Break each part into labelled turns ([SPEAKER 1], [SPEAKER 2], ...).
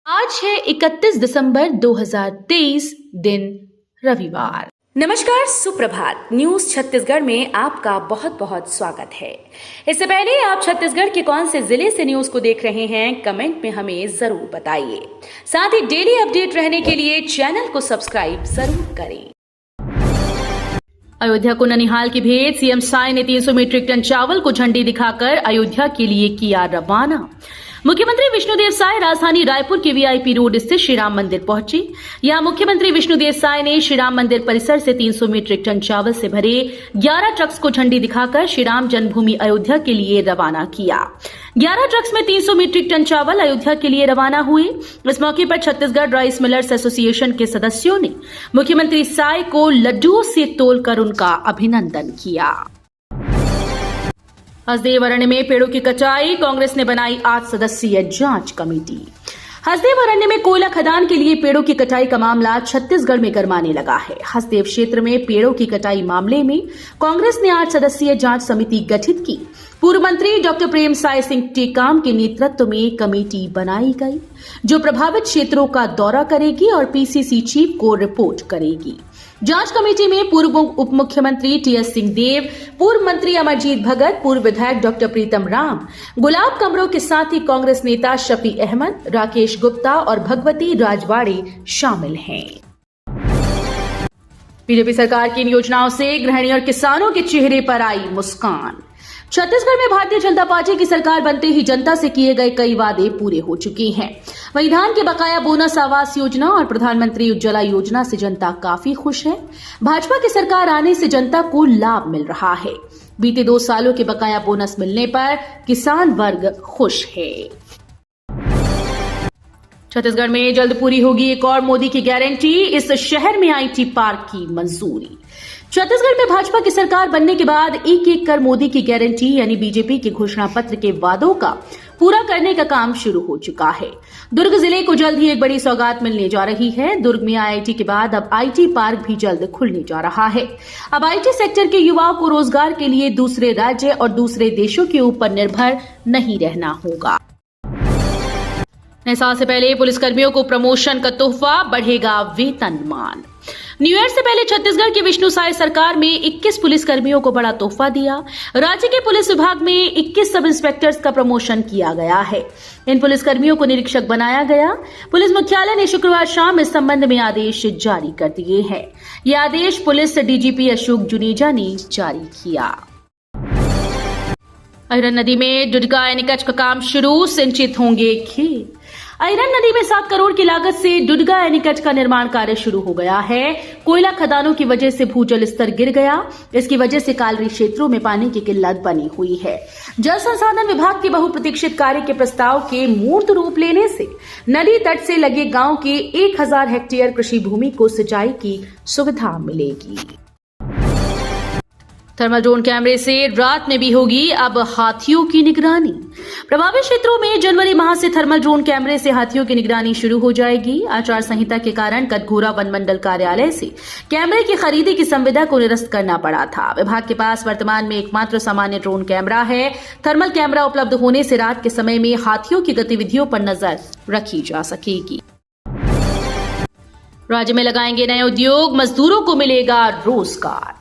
[SPEAKER 1] आज है 31 दिसंबर 2023 दिन रविवार।
[SPEAKER 2] नमस्कार, सुप्रभात। न्यूज छत्तीसगढ़ में आपका बहुत बहुत स्वागत है। इससे पहले आप छत्तीसगढ़ के कौन से जिले से न्यूज को देख रहे हैं, कमेंट में हमें जरूर बताइए। साथ ही डेली अपडेट रहने के लिए चैनल को सब्सक्राइब जरूर करें।
[SPEAKER 1] अयोध्या को ननिहाल की भेंट, सीएम साय ने 300 मीट्रिक टन चावल को झंडी दिखाकर अयोध्या के लिए किया रवाना। मुख्यमंत्री विष्णुदेव साय राजधानी रायपुर के वीआईपी रोड स्थित श्री राम मंदिर पहुंचे। यहां मुख्यमंत्री विष्णुदेव साय ने श्री राम मंदिर परिसर से 300 मीट्रिक टन चावल से भरे 11 ट्रक्स को झंडी दिखाकर श्री राम जन्मभूमि अयोध्या के लिए रवाना किया। 11 ट्रक्स में 300 मीट्रिक टन चावल अयोध्या के लिए रवाना हुए। इस मौके पर छत्तीसगढ़ राइस मिलर्स एसोसिएशन के सदस्यों ने मुख्यमंत्री साय को लड्डुओं से तोलकर उनका अभिनंदन किया। हसदेव अरण्य में पेड़ों की कटाई, कांग्रेस ने बनाई 8 सदस्यीय जांच कमेटी। हसदेव अरण्य में कोयला खदान के लिए पेड़ों की कटाई का मामला छत्तीसगढ़ में गरमाने लगा है। हसदेव क्षेत्र में पेड़ों की कटाई मामले में कांग्रेस ने 8 सदस्यीय जांच समिति गठित की। पूर्व मंत्री डॉक्टर प्रेम साय सिंह टेकाम के नेतृत्व में कमेटी बनाई गई, जो प्रभावित क्षेत्रों का दौरा करेगी और पीसीसी चीफ को रिपोर्ट करेगी। जांच कमेटी में पूर्व उप मुख्यमंत्री टीएस सिंहदेव, पूर्व मंत्री अमरजीत भगत, पूर्व विधायक डॉक्टर प्रीतम राम, गुलाब कमरों के साथ ही कांग्रेस नेता शफी अहमद, राकेश गुप्ता और भगवती राजवाड़े शामिल हैं। बीजेपी सरकार की इन योजनाओं से गृहिणी और किसानों के चेहरे पर आई मुस्कान। छत्तीसगढ़ में भारतीय जनता पार्टी की सरकार बनते ही जनता से किए गए कई वादे पूरे हो चुके हैं। वहीं धान के बकाया बोनस आवास योजना और प्रधानमंत्री उज्ज्वला योजना से जनता काफी खुश है। भाजपा की सरकार आने से जनता को लाभ मिल रहा है। बीते 2 सालों के बकाया बोनस मिलने पर किसान वर्ग खुश है। छत्तीसगढ़ में जल्द पूरी होगी एक और मोदी की गारंटी, इस शहर में आईटी पार्क की मंजूरी। छत्तीसगढ़ में भाजपा की सरकार बनने के बाद एक कर मोदी की गारंटी यानी बीजेपी के घोषणा पत्र के वादों का पूरा करने का काम शुरू हो चुका है। दुर्ग जिले को जल्द ही एक बड़ी सौगात मिलने जा रही है। दुर्ग में आईआईटी के बाद अब आईटी पार्क भी जल्द खुलने जा रहा है। अब आईटी सेक्टर के युवाओं को रोजगार के लिए दूसरे राज्य और दूसरे देशों के ऊपर निर्भर नहीं रहना होगा। नए साल से पहले पुलिसकर्मियों को प्रमोशन का तोहफा, बढ़ेगा वेतनमान। न्यू ईयर से पहले छत्तीसगढ़ की विष्णु साय सरकार में 21 पुलिसकर्मियों को बड़ा तोहफा दिया। राज्य के पुलिस विभाग में 21 सब इंस्पेक्टर्स का प्रमोशन किया गया है। इन पुलिसकर्मियों को निरीक्षक बनाया गया। पुलिस मुख्यालय ने शुक्रवार शाम इस संबंध में आदेश जारी कर दिए हैं। यह आदेश पुलिस डीजीपी अशोक जुनेजा ने जारी किया। अहिरन नदी में डुडगा एनीकट का काम शुरू, सिंचित होंगे खेत। अहिरन नदी में 7 करोड़ की लागत से डुडगा एनीकट का निर्माण कार्य शुरू हो गया है। कोयला खदानों की वजह से भूजल स्तर गिर गया। इसकी वजह से कालरी क्षेत्रों में पानी की किल्लत बनी हुई है। जल संसाधन विभाग के बहुप्रतीक्षित कार्य के प्रस्ताव के मूर्त रूप लेने से नदी तट से लगे गांव के 1000 हेक्टेयर कृषि भूमि को सिंचाई की सुविधा मिलेगी। थर्मल ड्रोन कैमरे से रात में भी होगी अब हाथियों की निगरानी। प्रभावित क्षेत्रों में जनवरी माह से थर्मल ड्रोन कैमरे से हाथियों की निगरानी शुरू हो जाएगी। आचार संहिता के कारण कटघोरा वन मंडल कार्यालय से कैमरे की खरीदी की संविदा को निरस्त करना पड़ा था। विभाग के पास वर्तमान में एकमात्र सामान्य ड्रोन कैमरा है। थर्मल कैमरा उपलब्ध होने से रात के समय में हाथियों की गतिविधियों पर नजर रखी जा सकेगी। राज्य में लगाएंगे नए उद्योग, मजदूरों को मिलेगा रोजगार।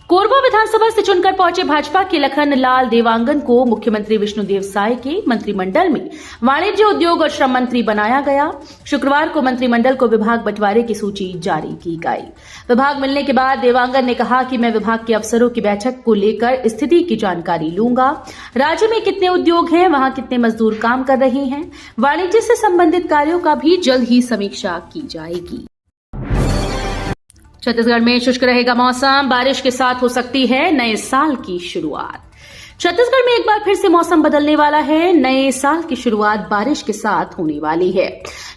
[SPEAKER 1] कोरबा विधानसभा से चुनकर पहुंचे भाजपा के लखन लाल देवांगन को मुख्यमंत्री विष्णुदेव साय के मंत्रिमंडल में वाणिज्य, उद्योग और श्रम मंत्री बनाया गया। शुक्रवार को मंत्रिमंडल को विभाग बंटवारे की सूची जारी की गई। विभाग मिलने के बाद देवांगन ने कहा कि मैं विभाग के अफसरों की बैठक को लेकर स्थिति की जानकारी लूंगा। राज्य में कितने उद्योग हैं, वहां कितने मजदूर काम कर रहे हैं, वाणिज्य से संबंधित कार्यों का भी जल्द ही समीक्षा की जाएगी। छत्तीसगढ़ में शुष्क रहेगा मौसम, बारिश के साथ हो सकती है नए साल की शुरुआत। छत्तीसगढ़ में एक बार फिर से मौसम बदलने वाला है। नए साल की शुरुआत बारिश के साथ होने वाली है।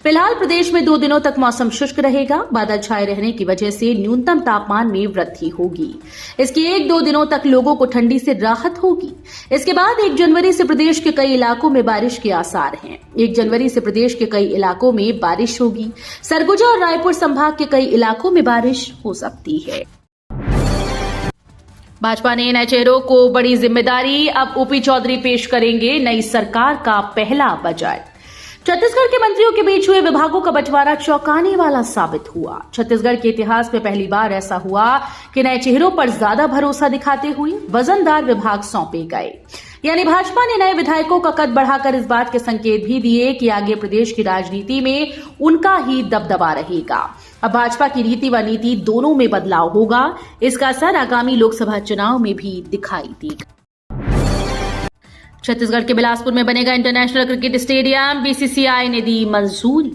[SPEAKER 1] फिलहाल प्रदेश में 2 दिनों तक मौसम शुष्क रहेगा। बादल छाए रहने की वजह से न्यूनतम तापमान में वृद्धि होगी। इसके 1-2 दिनों तक लोगों को ठंडी से राहत होगी। इसके बाद 1 जनवरी से प्रदेश के कई इलाकों में बारिश के आसार हैं। 1 जनवरी से प्रदेश के कई इलाकों में बारिश होगी। सरगुजा और रायपुर संभाग के कई इलाकों में बारिश हो सकती है। भाजपा ने नए चेहरों को बड़ी जिम्मेदारी, अब ओपी चौधरी पेश करेंगे नई सरकार का पहला बजट। छत्तीसगढ़ के मंत्रियों के बीच हुए विभागों का बंटवारा चौंकाने वाला साबित हुआ। छत्तीसगढ़ के इतिहास में पहली बार ऐसा हुआ कि नए चेहरों पर ज्यादा भरोसा दिखाते हुए वजनदार विभाग सौंपे गए। यानी भाजपा ने नए विधायकों का कद बढ़ाकर इस बात के संकेत भी दिए कि आगे प्रदेश की राजनीति में उनका ही दबदबा रहेगा। अब भाजपा की रीति व नीति दोनों में बदलाव होगा। इसका असर आगामी लोकसभा चुनाव में भी दिखाई देगा। छत्तीसगढ़ के बिलासपुर में बनेगा इंटरनेशनल क्रिकेट स्टेडियम, बीसीसीआई ने दी मंजूरी।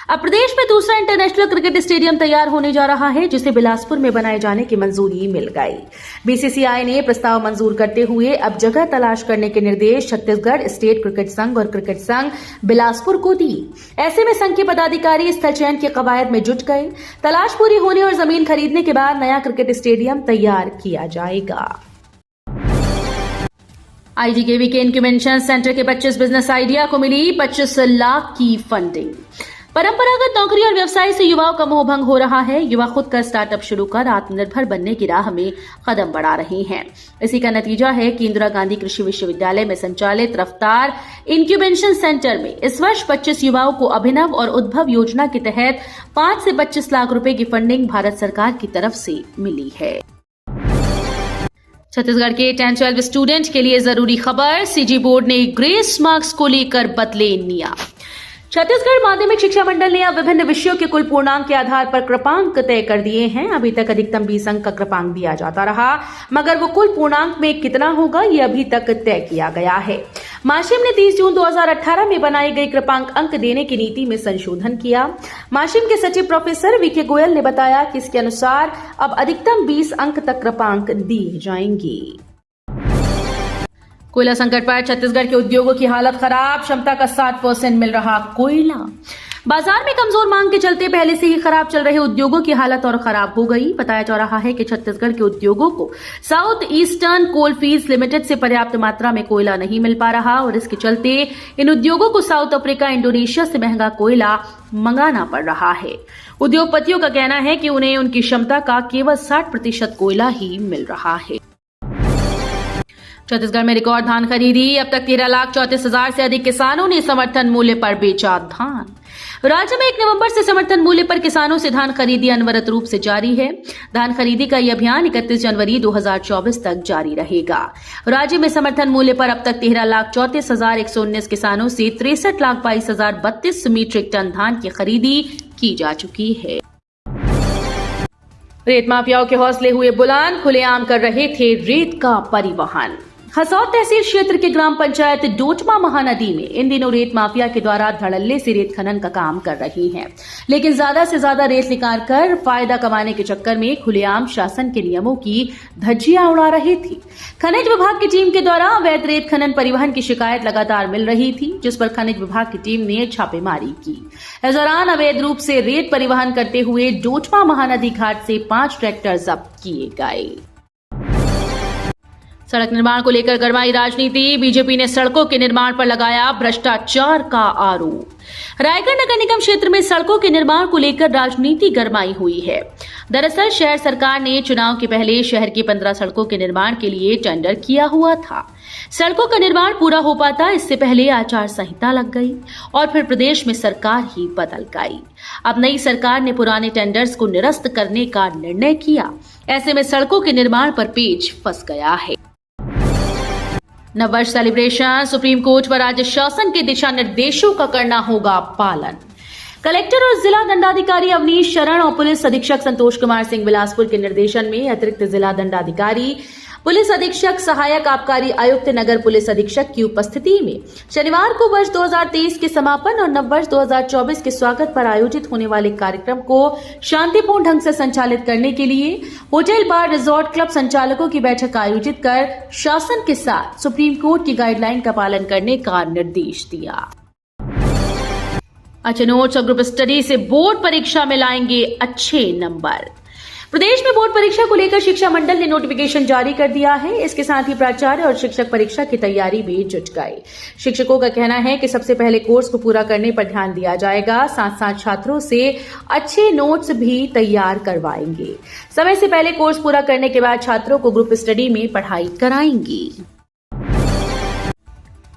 [SPEAKER 1] अब प्रदेश में दूसरा इंटरनेशनल क्रिकेट स्टेडियम तैयार होने जा रहा है, जिसे बिलासपुर में बनाए जाने की मंजूरी मिल गई। बीसीसीआई ने प्रस्ताव मंजूर करते हुए अब जगह तलाश करने के निर्देश छत्तीसगढ़ स्टेट क्रिकेट संघ और क्रिकेट संघ बिलासपुर को दी। ऐसे में संघ के पदाधिकारी स्थल चयन की कवायद में जुट गए। तलाश पूरी होने और जमीन खरीदने के बाद नया क्रिकेट स्टेडियम तैयार किया जाएगा। आईजीकेवी के इंक्यूबेशन सेंटर के 25 बिजनेस आइडिया को मिली 25 लाख की फंडिंग। परंपरागत नौकरी और व्यवसाय से युवाओं का मोहभंग हो रहा है। युवा खुद का स्टार्टअप शुरू कर आत्मनिर्भर बनने की राह में कदम बढ़ा रहे हैं। इसी का नतीजा है कि इंदिरा गांधी कृषि विश्वविद्यालय में संचालित रफ्तार इंक्यूबेशन सेंटर में इस वर्ष 25 युवाओं को अभिनव और उद्भव योजना के तहत 5 से 25 लाख रुपए की फंडिंग भारत सरकार की तरफ से मिली है। छत्तीसगढ़ के 10-12 स्टूडेंट के लिए जरूरी खबर, सीजी बोर्ड ने ग्रेस मार्क्स को लेकर बदले नियम। छत्तीसगढ़ माध्यमिक शिक्षा मंडल ने अब विभिन्न विषयों के कुल पूर्णांक के आधार पर कृपांक तय कर दिए हैं। अभी तक अधिकतम 20 अंक का कृपांक दिया जाता रहा, मगर वो कुल पूर्णांक में कितना होगा ये अभी तक तय किया गया है। माशिम ने 30 जून 2018 में बनाई गई कृपांक अंक देने की नीति में संशोधन किया। माशिम के सचिव प्रोफेसर वीके गोयल ने बताया कि इसके अनुसार अब अधिकतम 20 अंक तक कृपांक दिए जाएंगे। कोयला संकट पर छत्तीसगढ़ के उद्योगों की हालत खराब, क्षमता का 60% मिल रहा कोयला। बाजार में कमजोर मांग के चलते पहले से ही खराब चल रहे उद्योगों की हालत और खराब हो गई। बताया जा रहा है कि छत्तीसगढ़ के उद्योगों को साउथ ईस्टर्न कोलफील्ड्स लिमिटेड से पर्याप्त मात्रा में कोयला नहीं मिल पा रहा और इसके चलते इन उद्योगों को साउथ अफ्रीका, इंडोनेशिया से महंगा कोयला मंगाना पड़ रहा है। उद्योगपतियों का कहना है कि उन्हें उनकी क्षमता का केवल 60% कोयला ही मिल रहा है। छत्तीसगढ़ में रिकॉर्ड धान खरीदी। अब तक 13,34,000 से अधिक किसानों ने समर्थन मूल्य पर बेचा धान। राज्य में 1 नवंबर से समर्थन मूल्य पर किसानों से धान खरीदी अनवरत रूप से जारी है। धान खरीदी का यह अभियान 31 जनवरी 2024 तक जारी रहेगा। राज्य में समर्थन मूल्य पर अब तक 13,34,119 किसानों से 63,22,032 मीट्रिक टन धान की खरीदी की जा चुकी है। रेत माफियाओं के हौसले हुए बुलंद, खुलेआम कर रहे थे रेत का परिवहन। हसौद तहसील क्षेत्र के ग्राम पंचायत डोटमा महानदी में इन दिनों रेत माफिया के द्वारा धड़ल्ले से रेत खनन का काम कर रही हैं, लेकिन ज्यादा से ज्यादा रेत निकाल कर फायदा कमाने के चक्कर में खुलेआम शासन के नियमों की धज्जियां उड़ा रही थी। खनिज विभाग की टीम के द्वारा अवैध रेत खनन परिवहन की शिकायत लगातार मिल रही थी, जिस पर खनिज विभाग की टीम ने छापेमारी की। इस दौरान अवैध रूप से रेत परिवहन करते हुए डोटमा महानदी घाट से 5 ट्रैक्टर जब्त किए गए। सड़क निर्माण को लेकर गरमाई राजनीति। बीजेपी ने सड़कों के निर्माण पर लगाया भ्रष्टाचार का आरोप। रायगढ़ नगर निगम क्षेत्र में सड़कों के निर्माण को लेकर राजनीति गरमाई हुई है। दरअसल शहर सरकार ने चुनाव के पहले शहर की 15 सड़कों के निर्माण के लिए टेंडर किया हुआ था। सड़कों का निर्माण पूरा हो पाता इससे पहले आचार संहिता लग गई और फिर प्रदेश में सरकार ही बदल गई। अब नई सरकार ने पुराने टेंडर्स को निरस्त करने का निर्णय किया। ऐसे में सड़कों के निर्माण पर पेच फंस गया है। नववर्ष सेलिब्रेशन। सुप्रीम कोर्ट व राज्य शासन के दिशा निर्देशों का करना होगा पालन। कलेक्टर और जिला दंडाधिकारी अवनीश शरण और पुलिस अधीक्षक संतोष कुमार सिंह बिलासपुर के निर्देशन में अतिरिक्त जिला दंडाधिकारी, पुलिस अधीक्षक, सहायक आबकारी आयुक्त, नगर पुलिस अधीक्षक की उपस्थिति में शनिवार को वर्ष 2023 के समापन और नववर्ष 2024 के स्वागत पर आयोजित होने वाले कार्यक्रम को शांतिपूर्ण ढंग से संचालित करने के लिए होटल, बार, रिजॉर्ट, क्लब संचालकों की बैठक आयोजित कर शासन के साथ सुप्रीम कोर्ट की गाइडलाइन का पालन करने का निर्देश दिया। अच्छे नोट्स और ग्रुप स्टडी से बोर्ड परीक्षा में लाएंगे अच्छे नंबर। प्रदेश में बोर्ड परीक्षा को लेकर शिक्षा मंडल ने नोटिफिकेशन जारी कर दिया है। इसके साथ ही प्राचार्य और शिक्षक परीक्षा की तैयारी में जुट गए। शिक्षकों का कहना है कि सबसे पहले कोर्स को पूरा करने पर ध्यान दिया जाएगा, साथ साथ छात्रों से अच्छे नोट्स भी तैयार करवाएंगे। समय से पहले कोर्स पूरा करने के बाद छात्रों को ग्रुप स्टडी में पढ़ाई कराएंगे।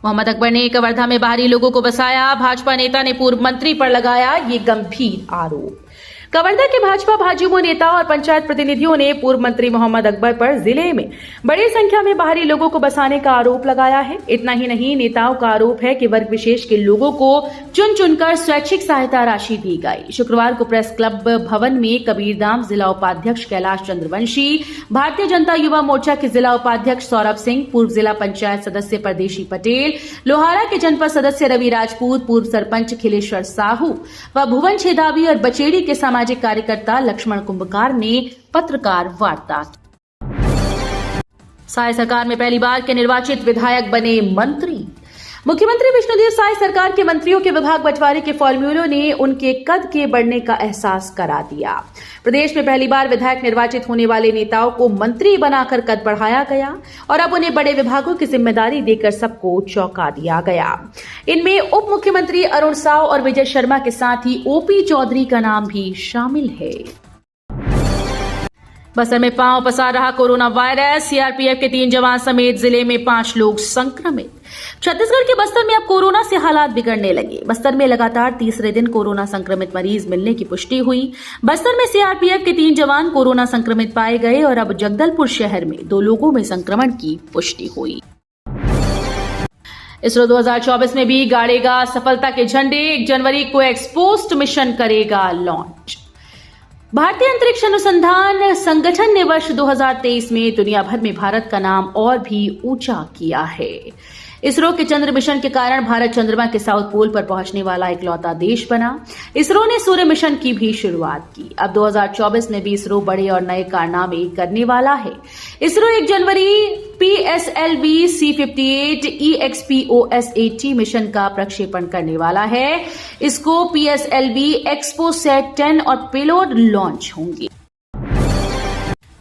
[SPEAKER 1] मोहम्मद अकबर ने कवर्धा में बाहरी लोगों को बसाया, भाजपा नेता ने पूर्व मंत्री पर लगाया ये गंभीर आरोप। कवर्धा के भाजपा भाजयुमो नेता और पंचायत प्रतिनिधियों ने पूर्व मंत्री मोहम्मद अकबर पर जिले में बड़ी संख्या में बाहरी लोगों को बसाने का आरोप लगाया है। इतना ही नहीं, नेताओं का आरोप है कि वर्ग विशेष के लोगों को चुन चुनकर स्वैच्छिक सहायता राशि दी गई। शुक्रवार को प्रेस क्लब भवन में कबीरधाम जिला उपाध्यक्ष कैलाश चंद्रवंशी, भारतीय जनता युवा मोर्चा के जिला उपाध्यक्ष सौरभ सिंह, पूर्व जिला पंचायत सदस्य परदेशी पटेल, लोहारा के जनपद सदस्य रवि राजपूत, पूर्व सरपंच खिलेश्वर साहू व भुवन छेदावी और बचेड़ी के सामाजिक कार्यकर्ता लक्ष्मण कुंभकार ने पत्रकार वार्ता की। साय सरकार में पहली बार के निर्वाचित विधायक बने मंत्री। मुख्यमंत्री विष्णुदेव साय सरकार के मंत्रियों के विभाग बंटवारे के फॉर्मूलों ने उनके कद के बढ़ने का एहसास करा दिया। प्रदेश में पहली बार विधायक निर्वाचित होने वाले नेताओं को मंत्री बनाकर कद बढ़ाया गया और अब उन्हें बड़े विभागों की जिम्मेदारी देकर सबको चौंका दिया गया। इनमें उप मुख्यमंत्री अरुण साव और विजय शर्मा के साथ ही ओपी चौधरी का नाम भी शामिल है। बस्तर में पांव पसार रहा कोरोना वायरस। सीआरपीएफ के 3 जवान समेत जिले में 5 लोग संक्रमित। छत्तीसगढ़ के बस्तर में अब कोरोना से हालात बिगड़ने लगे। बस्तर में लगातार तीसरे दिन कोरोना संक्रमित मरीज मिलने की पुष्टि हुई। बस्तर में सीआरपीएफ के 3 जवान कोरोना संक्रमित पाए गए और अब जगदलपुर शहर में 2 लोगों में संक्रमण की पुष्टि हुई। इसरो 2024 में भी गाड़ेगा सफलता के झंडे। 1 जनवरी को एक्सपोस्ट मिशन करेगा लॉन्च। भारतीय अंतरिक्ष अनुसंधान संगठन ने वर्ष 2023 में दुनिया भर में भारत का नाम और भी ऊंचा किया है। इसरो के चंद्र मिशन के कारण भारत चंद्रमा के साउथ पोल पर पहुंचने वाला इकलौता देश बना। इसरो ने सूर्य मिशन की भी शुरुआत की। अब 2024 में भी इसरो बड़े और नए कारनामे करने वाला है। इसरो 1 जनवरी PSLV C58 EXPOS-80 मिशन का प्रक्षेपण करने वाला है। इसको PSLV एक्सपोसैट 10 और पेलोड लॉन्च होंगे।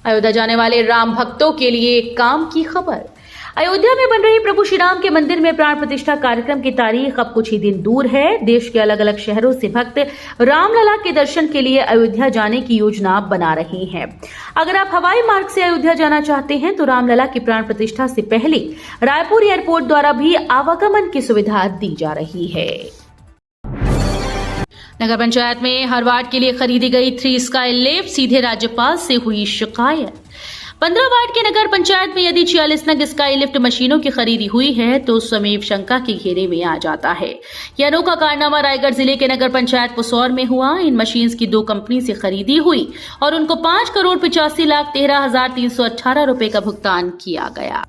[SPEAKER 1] अयोध्या जाने वाले राम भक्तों के लिए काम की खबर। अयोध्या में बन रही प्रभु श्री राम के मंदिर में प्राण प्रतिष्ठा कार्यक्रम की तारीख अब कुछ ही दिन दूर है। देश के अलग अलग शहरों से भक्त रामलला के दर्शन के लिए अयोध्या जाने की योजना बना रहे हैं। अगर आप हवाई मार्ग से अयोध्या जाना चाहते हैं तो रामलला की प्राण प्रतिष्ठा से पहले रायपुर एयरपोर्ट द्वारा भी आवागमन की सुविधा दी जा रही है। नगर पंचायत में हर वार्ड के लिए खरीदी गई 3 स्काई लिफ्ट, सीधे राज्यपाल से हुई शिकायत। 15 वार्ड के नगर पंचायत में यदि 46 नग स्काई लिफ्ट मशीनों की खरीदी हुई है तो स्वमेव शंका के घेरे में आ जाता है। यह अनोखा कारनामा रायगढ़ जिले के नगर पंचायत पुसौर में हुआ। इन मशीन्स की 2 कंपनी से खरीदी हुई और उनको 5,85,13,318 रुपए का भुगतान किया गया।